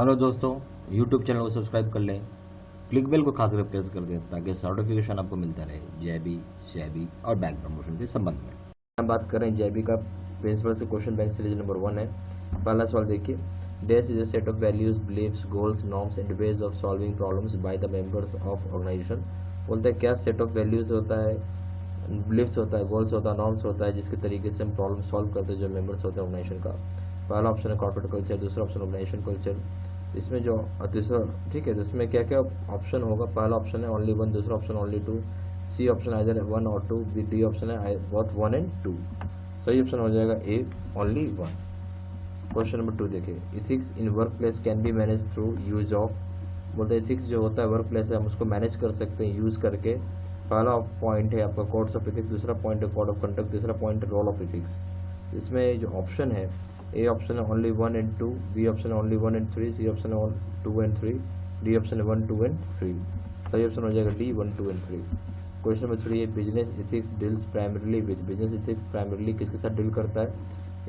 Hello दोस्तों, YouTube channel को subscribe कर लें, क्लिक बेल को खास कर प्रेस कर दें ताकि नोटिफिकेशन आपको मिलता रहे जेबी, शेबी और बैंक प्रमोशन के संबंध में। हम बात करें जेबी का प्रिंसिपल से क्वेश्चन बैंक सीरीज नंबर 1 है। पहला सवाल देखिए, dash is a set of values, beliefs, goals, norms and ways of solving problems by the members of organisation. बोलते हैं क्या सेट ऑफ वैल्यूज होता है, बिलीव्स होता है, गोल्स होता है, नॉर्म्स होता है, जिसके तरीके से हम प्रॉब्लम सॉल्व करते हैं जो मेंबर्स होते हैं ऑर्गेनाइजेशन का। पहला ऑप्शन है कॉर्पोरेट कल्चर, दूसरा ऑप्शन ऑर्गेनाइजेशन कल्चर। इसमें जो तीसरा, ठीक है, तो इसमें क्या क्या ऑप्शन होगा। पहला ऑप्शन है ओनली वन, दूसरा option only two, C option either 1 और 2, डी ऑप्शन है बोथ 1 एंड 2। सही ऑप्शन हो जाएगा ए, ओनली 1। क्वेश्चन नंबर 2 देखिए, ethics in work place can be manage through use of. बोलते हैं इथिक्स जो होता है वर्क प्लेस है हम उसको मैनेज कर सकते हैं यूज करके। पहला पॉइंट है आपका कोड्स ऑफ इथिक्स, दूसरा पॉइंट है कोड ऑफ कंडक्ट, तीसरा पॉइंट है रोल ऑफ इथिक्स। इसमें जो ऑप्शन है ए ऑप्शन है ओनली 1 एंड 2, बी ऑप्शन है ओनली 1 एंड 3, सी ऑप्शन है 2 एंड 3, डी ऑप्शन है 1, 2 एंड 3। सही ऑप्शन हो जाएगा डी, 1, 2 एंड 3। क्वेश्चन नंबर 3 है business ethics deals primarily with. Business ethics primarily किसके साथ डील करता है।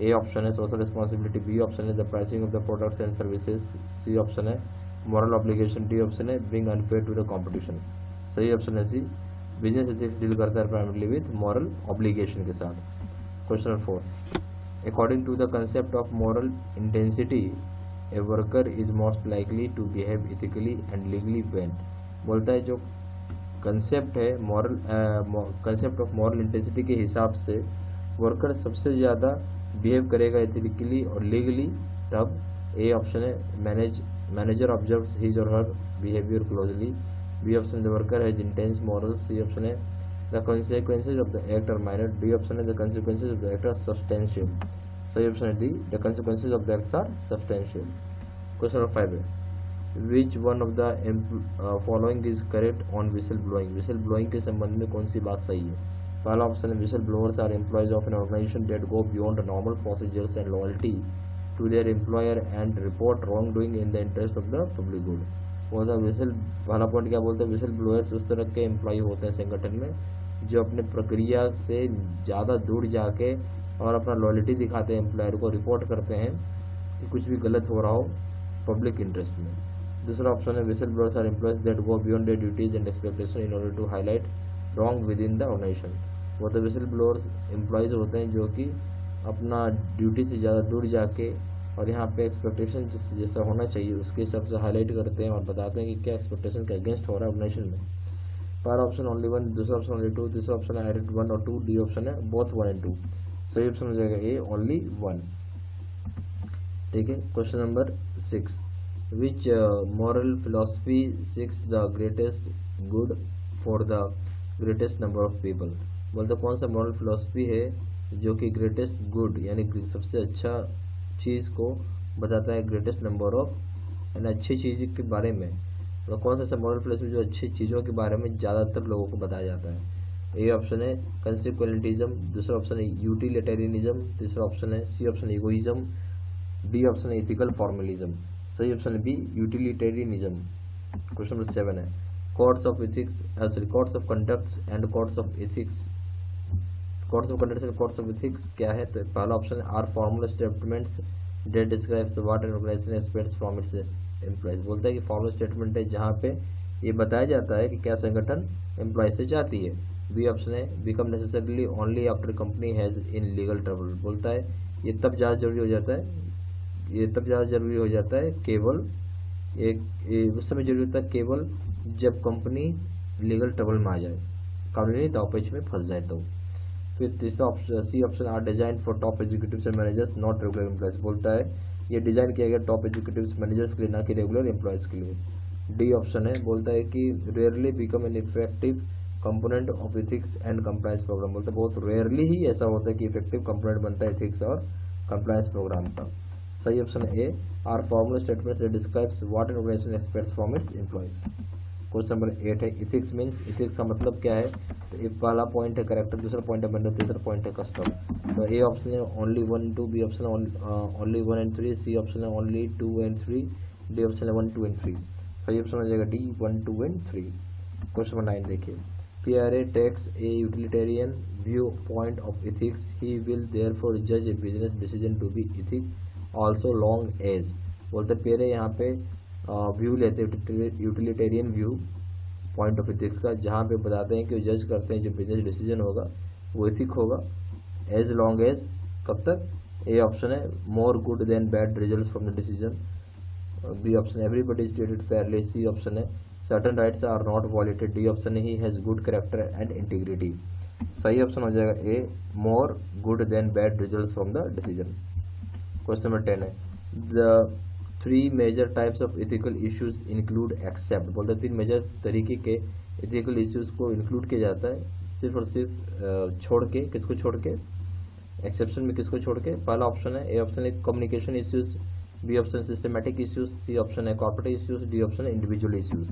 ए ऑप्शन है सोशल रिस्पॉन्सिबिलिटी, बी ऑप्शन है the pricing of the products and services, C option है मॉरल ऑब्लिगेशन, डी ऑप्शन है being unfair to the competition. सही option है सी, बिजनेस इथिक्स डील करता है प्राइमरीली विद मॉरल ऑब्लिगेशन के साथ। Question number 4, according to the concept of moral intensity, a worker is most likely to behave ethically and legally when। बोलता है जो concept है moral concept of moral intensity के हिसाब से वर्कर सबसे ज़्यादा बिहेव करेगा एथिकली और लीगली तब। ए ऑप्शन है मैनेजर ऑब्जर्व्स हिज और her behaviour closely, B option the worker has intense moral, C option है the consequences of the act are minor, D option is the consequences of the act are substantial। सही option है D, the consequences of the acts are substantial। Question number 5 है which one of the following is correct on whistle blowing। whistle blowing के संबंध में कौन सी बात सही है। पहला ऑप्शन है whistle blowers are employees of an organization that go beyond normal procedures and loyalty to their employer and report wrongdoing in the interest of the public good। बोलता विसल, पहला पॉइंट क्या बोलता है, विसल ब्लोअर्स उस तरह के employ होते हैं संगठन में जो अपने प्रक्रिया से ज़्यादा दूर जाके और अपना लॉयल्टी दिखाते हैं, एम्प्लॉयर को रिपोर्ट करते हैं कि कुछ भी गलत हो रहा हो पब्लिक इंटरेस्ट में। दूसरा ऑप्शन है whistle blowers are employees that go beyond their duties and expectation in order to highlight wrong within the organisation. वो तो विसल ब्लोअर्स एम्प्लॉयज होते हैं जो कि अपना ड्यूटी से ज़्यादा दूर जाके और यहाँ पे एक्सपेक्टेशन जैसा होना चाहिए उसके हिसाब से हाईलाइट करते हैं और बताते हैं कि क्या एक्सपेक्टेशन के अगेंस्ट हो रहा है ऑर्गेनाइजेशन में। पहला ऑप्शन ओनली 1, दूसरा ऑप्शन ओनली 2, तीसरा ऑप्शन है आइदर 1 और 2, डी ऑप्शन है बोथ 1 एंड 2। सही ऑप्शन हो जाएगा ए, ओनली 1। ठीक है, question number 6, which moral philosophy seeks the greatest good for the greatest number of people. बोलते कौन सा मॉरल फिलोसफी है जो कि ग्रेटेस्ट गुड यानी सबसे अच्छा चीज़ को बताता है ग्रेटेस्ट नंबर ऑफ यानी अच्छी चीज़ के बारे में। तो कौन सा ऐसा मॉरल फिलोसफी जो अच्छी चीज़ों के बारे में ज़्यादातर लोगों को बताया जाता है। ए ऑप्शन है कंसिक्वेंटिज्म, दूसरा ऑप्शन है यूटिलिटेरियनिज्म, तीसरा ऑप्शन है सी ऑप्शन है इगोइज्म, डी ऑप्शन है इथिकल फॉर्मलिज्म। सही ऑप्शन है बी, यूटिलिटेरियनिज्म। क्वेश्चन नंबर 7 है codes of ethics codes of conducts and codes of ethics. Codes of conduct and codes of ethics क्या है। तो पहला ऑप्शन है are formal statements that describes what an organisation expects from its employees. बोलता है कि formal statement है जहाँ पे ये बताया जाता है कि क्या संगठन एम्प्लॉय से चाहती है। बी ऑप्शन है become necessarily only after company has in legal trouble. बोलता है ये तब ज़्यादा जरूरी हो जाता है, केवल एक उस समय जरूरी होता है केवल जब कंपनी लीगल ट्रबल में आ जाए, कानूनी दावपेच में फंस जाए तो। फिर तीसरा option C option are design for top executives and managers not regular employees. बोलता है ये डिजाइन किया गया टॉप एग्जीक्यूटिव्स मैनेजर्स के लिए ना कि रेगुलर एम्प्लॉयज के लिए। डी ऑप्शन है बोलता है कि rarely become an effective component of ethics and compliance programme. बोलता है बहुत रेयरली ही ऐसा होता है कि इफेक्टिव कंपोनेंट बनता है इथिक्स और कंप्लायंस प्रोग्राम का। सही ऑप्शन है A, are formal statements that describes what an organisation expects from its employees. Question number 8 है इथिक्स मीन्स। इथिक्स का मतलब क्या है। तो एक पहला पॉइंट है करेक्टर, दूसरा पॉइंट है मैनर, तीसरा पॉइंट है कस्टम। तो ए ऑप्शन है ओनली 1 2, बी ऑप्शन है ओनली 1 एंड 3, सी ऑप्शन है ओनली 2 एंड 3, डी ऑप्शन है 1 2 एंड 3। सही ऑप्शन हो जाएगा डी, 1 2 एंड 3। क्वेश्चन नंबर 9 देखिए PRA takes a utilitarian viewpoint of ethics. He will therefore judge a business decision to be ethic also long as बोलते पहले यहाँ पे व्यू लेते हैं utilitarian view point of ethics का, जहाँ पे बताते हैं कि जज करते हैं जो बिजनेस डिसीजन होगा वो एथिक होगा एज लॉन्ग एज, कब तक, ए ऑप्शन है more good than bad result from the decision, B option everybody is treated fairly, C option है certain rights are not violated, D option है he has good character and integrity. सही option हो जाएगा A more good than bad result from the decision. Question number 10 है the 3 major types of ethical issues include except, बोलते 3 major तरीके के ethical issues को include किया जाता है सिर्फ और सिर्फ छोड़ के, किसको छोड़ के, एक्सेप्शन में किसको छोड़ के। पहला ऑप्शन है ए ऑप्शन है communication issues, B option systematic issues, C option है कॉर्पोरेट इश्यूज, डी ऑप्शन है इंडिविजुअल इश्यूज।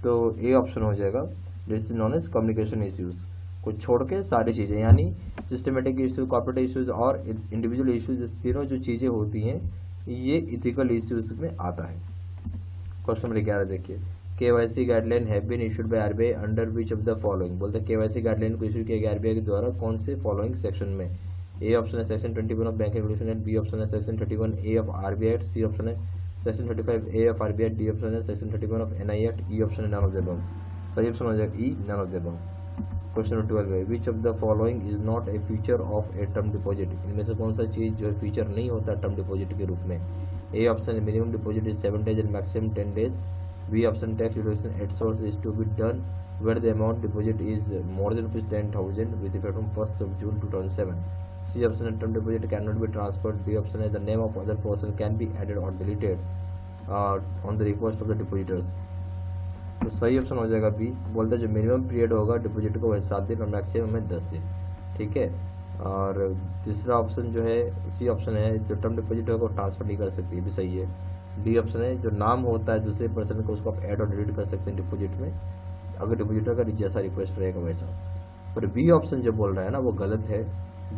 तो ए ऑप्शन हो जाएगा this is known as communication issues, को छोड़ के सारी चीजें, यानी सिस्टमेटिक इश्यूज, कॉर्पोरेट इश्यूज और इंडिविजुअल इश्यूज, तीनों जो चीजें होती हैं ये इथिकल इश्यूज में आता है। क्वेश्चन नंबर 11 देखिए KYC guideline have been issued by RBI under which of the following, बोलते हैं केवाईसी गाइडलाइन को इशू किया गया आरबीआई के द्वारा कौन से फॉलोइंग सेक्शन में। ए ऑप्शन है section 21 of banking regulation act, B option है section 31 A of RBI act, C option है section 35 A of RBI, D option है section 31 of NI act, E option है नन ऑफ द अबव। सही option हो जाएगा E none of the above. Question number 12 है which of the following is not a feature of a term deposit, इनमें से कौन सा चीज जो है फीचर नहीं होता टर्म डिपॉजिट के रूप में। A option minimum deposit is 7 days and maximum 10 days, B option tax deduction at source is to be done where the amount deposit is more than ₹10,000 with effect from 1st of June 2007, C option है term deposit can not be transferred, D option है the name of other person can be added और deleted on the request of the depositors. तो सही option हो जाएगा B, बोलते हैं जो मिनिमम पीरियड होगा डिपॉजिट को वह 7 दिन और मैक्सिमम है 10 दिन, ठीक है। और तीसरा ऑप्शन जो है सी ऑप्शन है जो टर्म डिपॉजिट होगा वो ट्रांसफर नहीं कर सकती, ये भी सही है। डी ऑप्शन है जो नाम होता है दूसरे पर्सन को उसको आप ऐड और डिलीट कर सकते हैं डिपॉजिट में, अगर डिपॉजिटर का जैसा रिक्वेस्ट रहेगा वैसा। पर बी ऑप्शन जो बोल रहा है ना वो गलत है,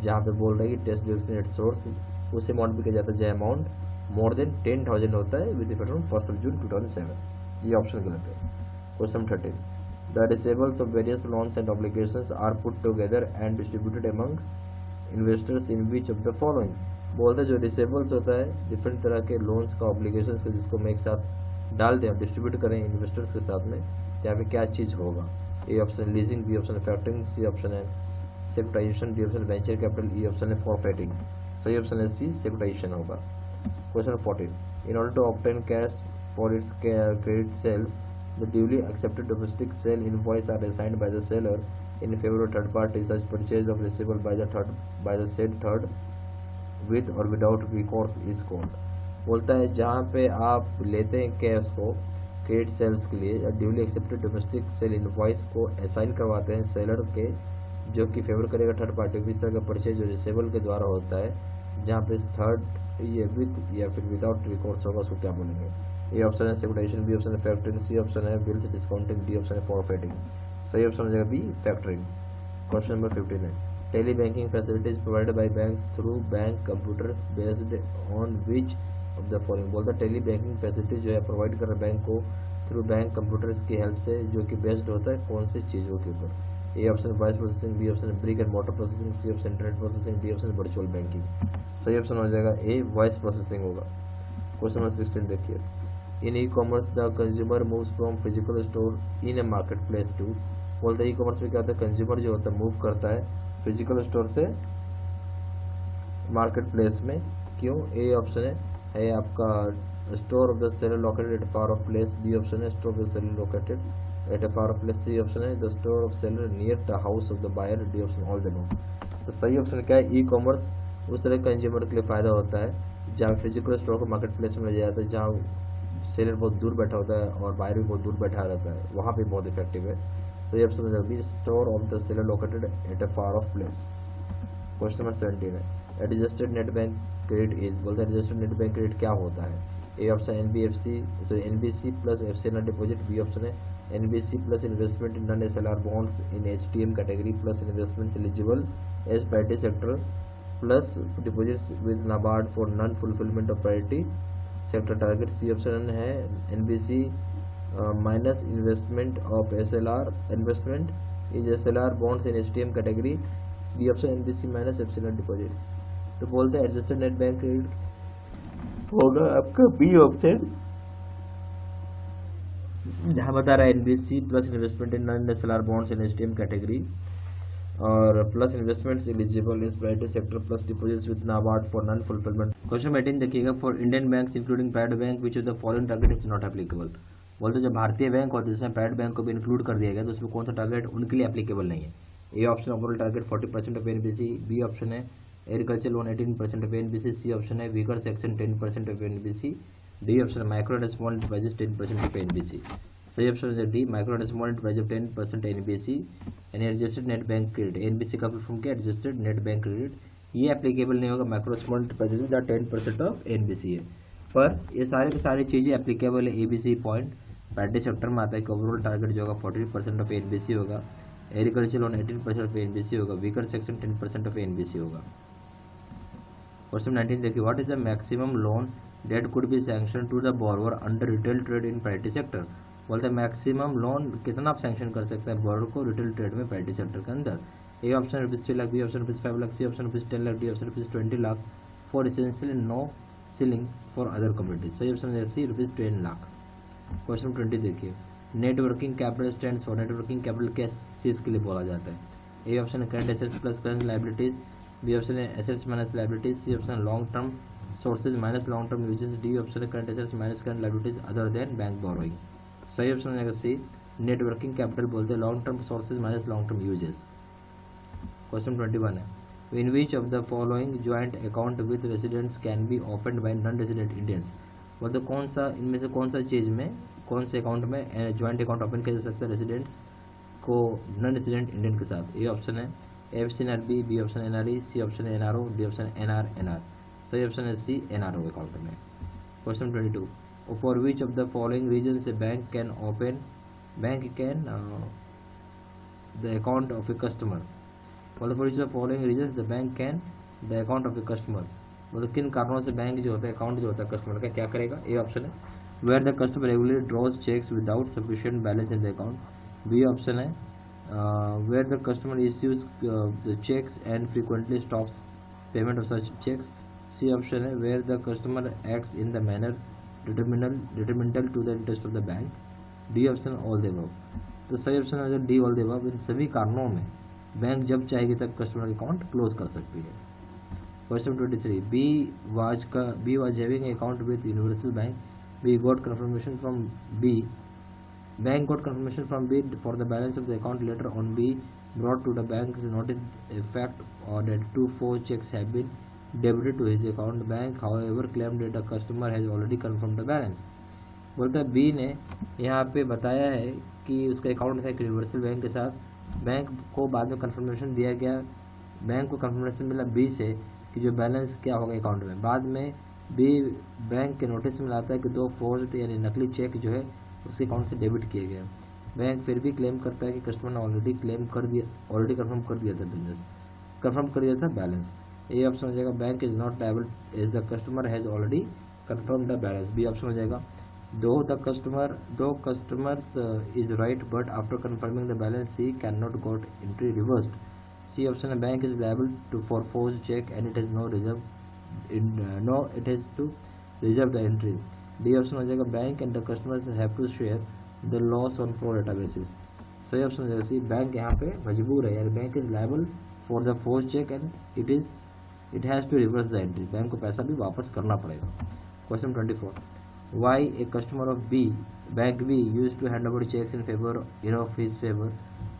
जहाँ पे बोल रहा है कि टेस्ट डिडक्शन एट सोर्स उस अमाउंट पे किया जाता है जो अमाउंट मोर देन 10,000 होता है with effect from 1st of June 2007, ये ऑप्शन गलत है। Question 13. The receivables of various loans and obligations are put together and distributed amongst investors in which of the following, बोलते हैं जो रिसेबल्स होता है डिफरेंट तरह के लोन्स का ऑब्लिगेशंस का जिसको मैं एक साथ डाल दें डिस्ट्रीब्यूट करें इन्वेस्टर्स के साथ में, यहाँ पे क्या चीज़ होगा। A option leasing, B option factoring, C option है securitisation, D option venture capital, E option है फॉरफेटिंग। सही ऑप्शन है सी सेक्युरिटाइजेशन होगा। Question 14. In order to obtain cash for its credit sales the duly accepted domestic sale invoice are assigned by the seller in favor of third party. Such purchase of receivable by the said third with or without recourse is called, बोलता है जहाँ पे आप लेते हैं cash को credit sales के लिए duly accepted domestic sale invoice को असाइन करवाते हैं सेलर के जो कि फेवर करेगा थर्ड पार्टी को। इस तरह का परचेज जो रिसेबल के द्वारा होता है जहाँ पे थर्ड ये विद या फिर विदाउट रिकॉर्ड्स होगा उसको क्या बोलेंगे। ए ऑप्शन है सेक्युरिटाइजेशन, बी ऑप्शन है फैक्टरिंग, सी ऑप्शन है बिल्स डिस्काउंटिंग, डी ऑप्शन है फॉरफेटिंग। सही ऑप्शन हो जाएगा बी फैक्टरिंग। क्वेश्चन नंबर 15 है tele banking facilities provided by banks through bank computer based on which of the following, बोलता है टेली बैंकिंग फैसिलिटीज जो है प्रोवाइड कर रहा है बैंक को थ्रू बैंक कंप्यूटर्स की हेल्प से जो कि बेस्ड होता है कौन सी चीज़ों के ऊपर। A option voice processing, B option brick and motor processing, C option internet processing, D option virtual banking. सही ऑप्शन हो जाएगा ए वॉइस प्रोसेसिंग होगा। क्वेश्चन नंबर 16 देखिए in e commerce the consumer moves from physical store in a market place to, बोलते हैं e commerce में क्या होता है कंज्यूमर जो होता है मूव करता है फिजिकल स्टोर से मार्केट प्लेस में। क्यों? ए ऑप्शन है आपका store of the seller located at far of place, B option है store of the seller located at a far of place, C option है the store of seller near the house of the buyer, D option all the above. तो सही option क्या है e commerce उस तरह consumer के लिए फायदा होता है जहाँ फिजिकल स्टोर को मार्केट प्लेस में ले जाता है जहाँ सेलर बहुत दूर बैठा होता है और बायर भी बहुत दूर बैठा रहता है, वहाँ पे बहुत इफेक्टिव है। सही ऑप्शन है B store of the seller located at a far of place. Question number 17 है adjusted net bank credit is, बोलते हैं एडजस्टेड नेट बैंक क्रेडिट क्या होता है। A option NBC plus FCR deposit, B option है NBC plus investment in non SLR bonds in HTM category plus investment eligible as priority sector plus deposits with NABARD for non fulfilment of priority sector target. C option है NBC minus investment of SLR investment is SLR bonds in HTM category, B option NBC minus FCR deposits. तो बोलते हैं adjusted net bank credit होगा आपका B option, जहाँ बता रहा है NBC plus investment in non SLR bonds in STM category और plus investments eligible is private sector plus deposits with NABARD for non fulfilment. Question 18 देखिएगा, for Indian banks including private bank which of the following target is not applicable. बोलते जब भारतीय bank और जिसमें private bank को भी include कर दिया गया तो उसमें कौन सा टारगेट उनके लिए एप्लीकेबल नहीं है। A option overall target 40% of NBC, B option है agriculture loan 18% of NBC, C option है weaker section 10% of NBC, D option micro and small enterprises 10% of NBC. सही ऑप्शन है D micro and small enterprise of 10% NBC and adjusted net bank credit. NBC का full form क्या, adjusted net bank credit. ये applicable नहीं होगा micro small enterprises में जहाँ 10% of NBC है, पर ये सारे की सारी चीज़ें एप्लीकेबल है। एबीसी पॉइंट प्राइवेट सेक्टर में आता है कि ओवरऑल टारगेट जो होगा 40% ऑफ एनबीसी होगा, एग्रीकल्चर लोन 18% ऑफ एनबीसी होगा, वीकर सेक्शन 10% ऑफ एनबीसी होगा। क्वेश्चन 19 देखिए, what is the maximum loan that could be sanction to the borrower under retail trade in private sector. बोलते हैं maximum loan कितना आप sanction कर सकते हैं बोरोवर को रिटेल ट्रेड में प्राइवेट सेक्टर के अंदर। A option ₹3 lakh, B option ₹5 lakh, C option ₹10 lakh, D option ₹20 lakh for essential no ceiling for other communities. सही ऑप्शन है सी ₹10 लाख। क्वेश्चन 20 देखिए, networking capital stands for, networking capital किस चीज़ के लिए बोला जाता है। ए ऑप्शन है current assets plus current liabilities, B option है एसेट्स माइनस लाइबिलिटीज, सी ऑप्शन है long term sources minus long term uses, D option है current assets minus current liabilities other than bank borrowing. सही option है C networking capital बोलते हैं long term sources minus long term uses. Question 21 है, in which of the following joint account with residents can be opened by non resident Indians. मतलब कौन सा इनमें से कौन सा चीज़ में कौन से अकाउंट में ज्वाइंट अकाउंट ओपन किया जा सकता है रेसिडेंट्स को नॉन रेसिडेंट इंडियन के साथ। ए ऑप्शन है FCNRB, B option NRE, C option है एनआरओ, डी ऑप्शन एनआर। सही ऑप्शन है सी एनआरओ अकाउंट में। Question 22, for which of the following reason से bank can the account of a customer. मतलब for which of the following reason the bank can the account of a customer. मतलब किन कारणों से bank जो होता है अकाउंट जो होता है कस्टमर का क्या करेगा। ए ऑप्शन है where the customer regularly draws checks without sufficient balance in the account, B option है where the customer issues the checks and frequently stops payment of such checks, C option है where the customer acts in the manner detrimental to the interest of the bank, D option all the above। तो सही option है D all the above. इन सभी कारणों में bank जब चाहेगी तब कस्टमर अकाउंट क्लोज कर सकती है। Question 23, B was having account with universal bank, B got confirmation from B. Bank got confirmation from B for the balance of the account. Later on, B brought to the bank's notice a fact or that 2 checks have been debited to his account. Bank, however, claimed that the customer has already confirmed the balance. बोलता है B ने यहाँ पे बताया है कि उसका account था यूनिवर्सल बैंक के साथ, बैंक को बाद में कंफर्मेशन दिया गया, बैंक को कंफर्मेशन मिला B से कि जो बैलेंस क्या होगा अकाउंट में। बाद में बी बैंक के नोटिस में लाता है कि 2 फोर्ज्ड यानी नकली चेक जो है उसके अकाउंट से डेबिट किए गए। बैंक फिर भी क्लेम करता है कि कस्टमर ने ऑलरेडी कंफर्म कर दिया था बिजनेस, कंफर्म कर दिया था बैलेंस। ए ऑप्शन हो जाएगा bank is not liable as the customer has already confirm the balance. B option हो जाएगा दो customers is right but after confirming the balance he can not got entry reversed. C option है bank is liable to for forged cheque and it is no reserve it has to reserve the entry। D option हो जाएगा bank and the customers have to share the loss on pro rata basis. सही option हो जाएगा C bank यहाँ पे मजबूर है यानी bank is liable for the forged cheque and it has to reverse the entry, bank को पैसा भी वापस करना पड़ेगा। Question 24, Y a customer of B bank B use to hand over cheques in of his favour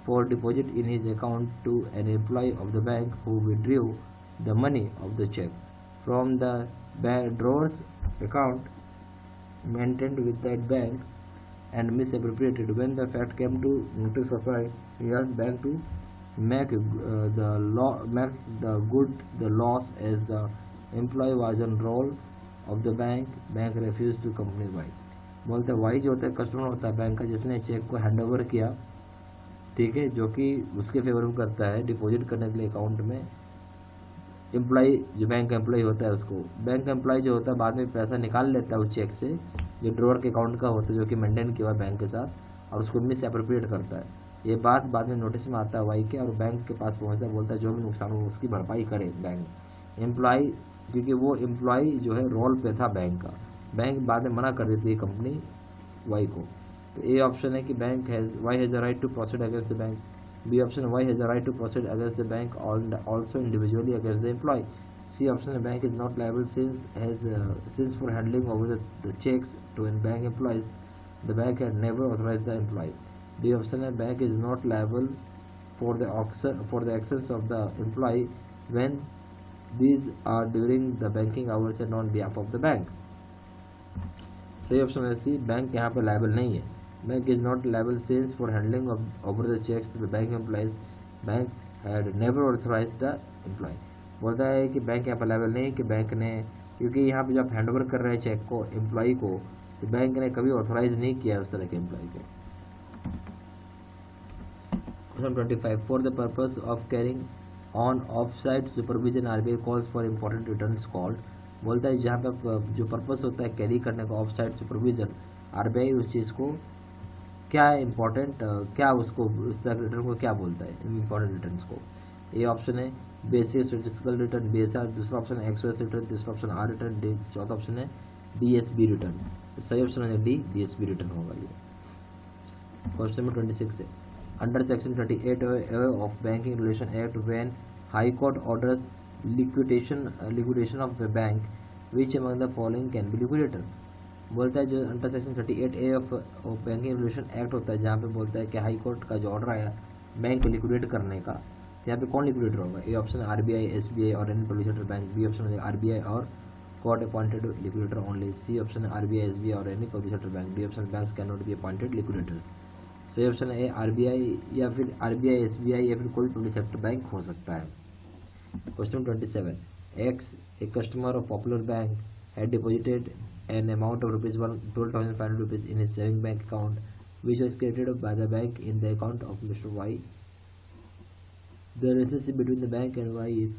for deposit in his account to an employee of the bank who withdrew the money of the check from the drawer's account maintained with that bank and misappropriated. When the fact came to notice of it, he asked bank to make the loss as the employee was on roll of the bank. Bank refused to company Y। बोलते हैं Y जो होता है customer होता है bank का जिसने check को हैंड ओवर किया, ठीक है, जो कि उसके फेवर में करता है डिपॉजिट करने के लिए अकाउंट में। एम्प्लॉय जो बैंक का एम्प्लॉय होता है उसको बैंक का एम्प्लॉय जो होता है बाद में पैसा निकाल लेता है उस चेक से जो ड्रॉअर के अकाउंट का होता है जो कि मेंटेन किया हुआ बैंक के साथ, और उसको मिस एप्रोप्रिएट करता है। ये बात बाद में नोटिस में आता है वाई के और बैंक के पास पहुंचता है, बोलता है जो भी नुकसान हो उसकी भरपाई करे बैंक। एम्प्लॉय क्योंकि वो एम्प्लॉय जो है रोल पे था बैंक का। बैंक बाद में मना कर देती है कंपनी वाई को। तो ए ऑप्शन है कि bank has Y has the right to proceed against the bank. B option Y has the right to proceed against the bank also individually against the employee. C option है bank is not liable since for handling over the cheques to an bank employees the bank had never authorised the employee. D option है bank is not liable for the actions of the employee when these are during the banking hours and on behalf of the bank। सही option है C, bank यहाँ पे liable नहीं है। Bank is not liable since for handling over the cheques to the bank employees bank had never authorised the employee. बोलता है कि bank यहाँ पे लायबल नहीं कि बैंक ने, क्योंकि यहाँ पे जब हैंड ओवर कर रहे हैं चेक को एम्प्लॉय को, तो बैंक ने कभी ऑथराइज नहीं किया उस तरह के एम्प्लॉय को। Question 25. For the purpose of carrying on off-site supervision, RBI calls for important returns called। बोलता है जहाँ पे जो पर्पस होता है कैरी करने का ऑफ साइड सुपरविजन, आरबीआई उस चीज़ को क्या इम्पोर्टेंट क्या उसको उस रिटर्न को क्या बोलता है, इम्पोर्टेंट रिटर्न्स को। ए ऑप्शन है बेसिक स्टैटिस्टिकल रिटर्न BSR, दूसरा ऑप्शन है एक्सप्रेस रिटर्न, तीसरा ऑप्शन आर रिटर्न, चौथा ऑप्शन है DSB रिटर्न। सही ऑप्शन है डी, DSB रिटर्न होगा ये। क्वेश्चन नंबर 26 है under section 38A of Banking Regulation Act, when High Court orders liquidation of the bank, which among the following can be liquidated। बोलता है जो under section 38A of banking regulation act होता है, जहाँ पे बोलता है कि हाई कोर्ट का जो ऑर्डर आया बैंक को लिक्विडेट करने का, यहाँ पे कौन लिक्विडेटर होगा। ए ऑप्शन RBI, SBI और any public sector bank. B option है RBI और court appointed liquidator only. C option है RBI, SBI और any public sector bank. D option banks can not be appointed liquidators. सही option है RBI या फिर RBI, SBI या फिर कोई पब्लिक सेक्टर बैंक हो सकता है। Question 27। X A customer of popular bank had deposited an amount of ₹12,500 in his saving bank account which was created by the bank in the account of Mr. Y। The relationship between the bank and Y is,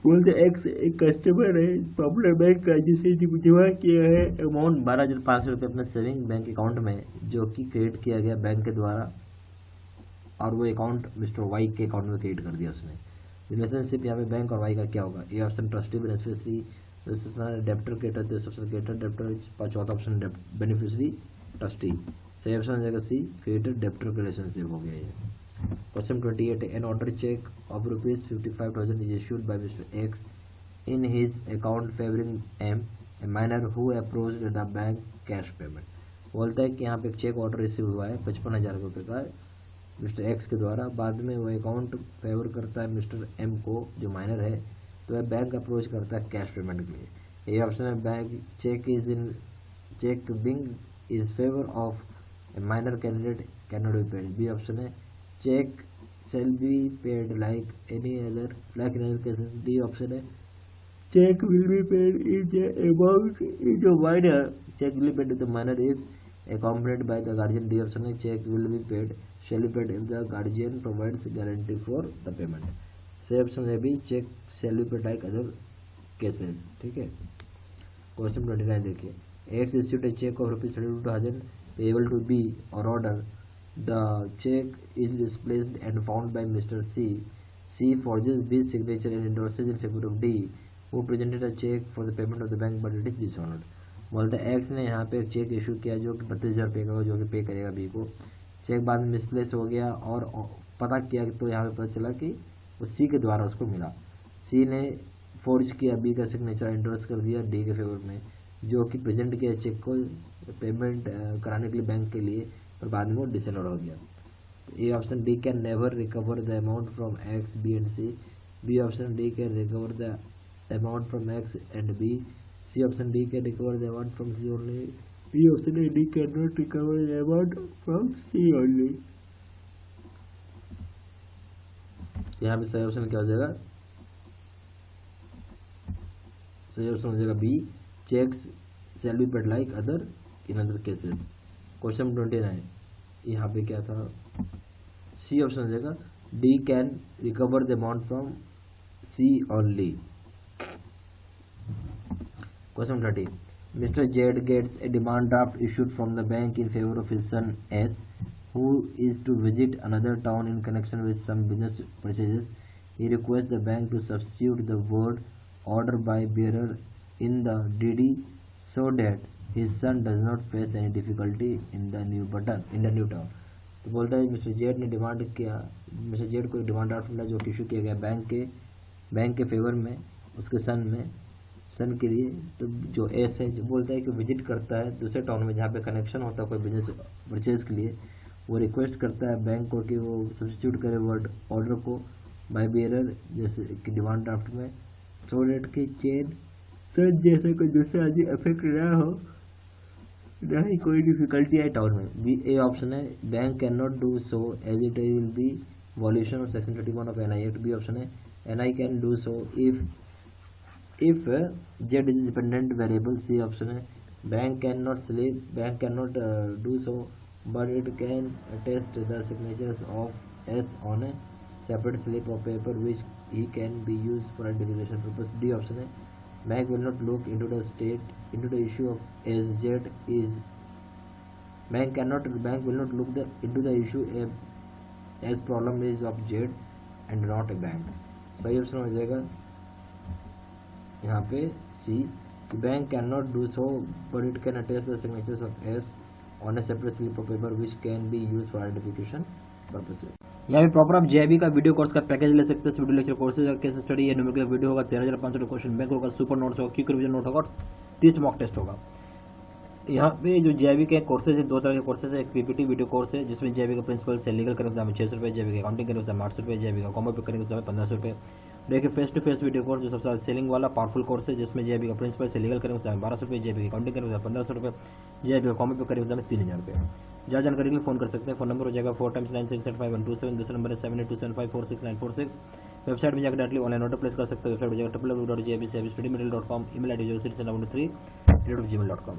बोलते x एक customer है popular bank का जिसे जमा किया है amount 12,500 रुपये अपने सेविंग बैंक अकाउंट में, जो कि क्रिएट किया गया बैंक के द्वारा, और वो अकाउंट मिस्टर वाई के अकाउंट में क्रिएट कर दिया उसने। रिलेशनशिप यहाँ पे बैंक और वाई का क्या होगा। A option trustee beneficiary, debtor creator, तीसरा ऑप्शन क्रिएटर डेप्टर, चौथा ऑप्शन बेनिफिशियरी ट्रस्टी। सही ऑप्शन हो जाएगा सी, क्रिएटर डेप्टर का रिलेशनशिप हो गया ये। Question 28. An order check of ₹55,000 is issued by Mr. X in his account favoring M, a minor who approached the bank cash payment। बोलता है कि यहाँ पे एक चेक ऑर्डर रिसीव हुआ है 55,000 रुपये का मिस्टर एक्स के द्वारा, बाद में वो अकाउंट फेवर करता है मिस्टर एम को जो माइनर है, तो वह बैंक अप्रोच करता है कैश पेमेंट के लिए। ये ऑप्शन है bank cheque being is favour of a minor candidate can not be paid. B option है check shall be paid like any other cases। D option है check will be paid if the amount is a minor, check will be paid if the minor is accompanied by the guardian। D option है check will be paid shall be paid if the guardian provides guarantee for the payment। सही option है भी check shall be paid like other cases। ठीक है। Question 29 देखिए, X issued a check of ₹32,000 payable to B or order। The check is displaced and found by Mr. C. C forges B's signature and endorses in favor of D, who presented a check for the payment of the bank but it is dishonored। बोलता है x ने यहाँ पे एक check issue किया जो कि 32,000 रुपये का, जो कि पे करेगा बी को। चेक बाद में मिसप्लेस हो गया और पता किया तो यहाँ पे पता चला कि वो सी के द्वारा उसको मिला। सी ने फोर्ज किया बी का सिग्नेचर, एंडोर्स कर दिया डी के फेवर में, जो कि प्रेजेंट किया चेक को पेमेंट कराने के लिए बैंक के लिए, और बाद में वो डिसऑनर हो गया। A option D can never recover the amount from X, B and C. B option D can recover the amount from X and B. C option D can recover the amount from C only. B option A D can not recover the amount from C only. यहाँ पे सही option क्या हो जाएगा, सही option हो जाएगा B, cheques shall be paid like other in other cases. Question 29 यहाँ पे क्या था, सी ऑप्शन हो जाएगा D can recover the amount from C only. Question 30, mister Z gets a demand draft issued from the bank in favour of his son S, who is to visit another town in connection with some business purchases। He requests the bank to substitute the word order by bearer in the DD so that his son does not face any difficulty in the new term। तो बोलता है mister Z ने demand किया, mister Z को demand draft मिला जो issue किया गया बैंक के फेवर में उसके सन के लिए। तो जो एस है जो बोलता है कि विजिट करता है दूसरे टाउन में जहाँ पे कनेक्शन होता है कोई बिजनेस परचेज के लिए, वो रिक्वेस्ट करता है बैंक को कि वो सब्स्टिट्यूट करे वर्ड ऑर्डर को बाय बियरर जैसे कि डिमांड ड्राफ्ट में, सो डेट की चेन सन जैसे कोई दूसरा आदमी अफेक्ट ना हो, ना ही कोई डिफिकल्टी है टाउन में। बी ए ऑप्शन है bank can not do so as it will be violation of section 31 of NI act. B option है NI can do so if z is independent variable। C option है bank can not do so but it can attest the signatures of S on a separate slip of paper which he can be used for identification purpose। D option है bank will not look into the issue of as Z is bank will not look into the issue as problem is of Z and not a bank। सही option हो जाएगा यहाँ पे C, bank can not do so but it can attest the signatures of S on a separate slip of paper which can be use for identification purposes. यहाँ पे proper आप JIB का video course का package ले सकते हैं। Video lecture courses का case study है, न्यूमेरिकल वीडियो होगा, 13,500 क्वेश्चन बैंक होगा, सुपर नोट्स होगा, क्विक रिवीजन नोट होगा और 30 मॉक टेस्ट होगा। यहाँ पे जो जेआईबी के कोर्सेज है दो तरह के कोर्सेज है, एक पीपीटी वीडियो कोर्स है जिसमें जेआईबी का प्रिंसिपल से लीगल करेंगे उसमें 600 रुपये, जेआईबी का अकाउंटिंग करेंगे उसमें 800 रुपये, जेआईबी का कॉमो पे करेंगे उसमें 1500 रुपये। देखिए face to face video course जो सबसे ज्यादा सेलिंग वाला पावरफुल कोर्स है जिसमें जेआईबी का प्रिंसिपल से लीगल करेंगे उसमें 1200 रुपये, जेआईबी का अकाउंटिंग करेंगे उसमें 1500 रुपये, जेआईबी का कॉमो पे करेंगे उसमें 3000 रुपये। ज्यादा जानकारी के लिए फोन कर सकते हैं। फोन नंबर हो जाएगा 4 times 9685127, दूसरा नंबर है 7827546946। वेबसाइट में जाकर डायरेक्टली ऑनलाइन ऑर्डर प्लेस कर सकते हैं। वेबसाइट हो जाएगा www.jibcstudymaterial.com, ईमेल आईडी 0693@gmail.com।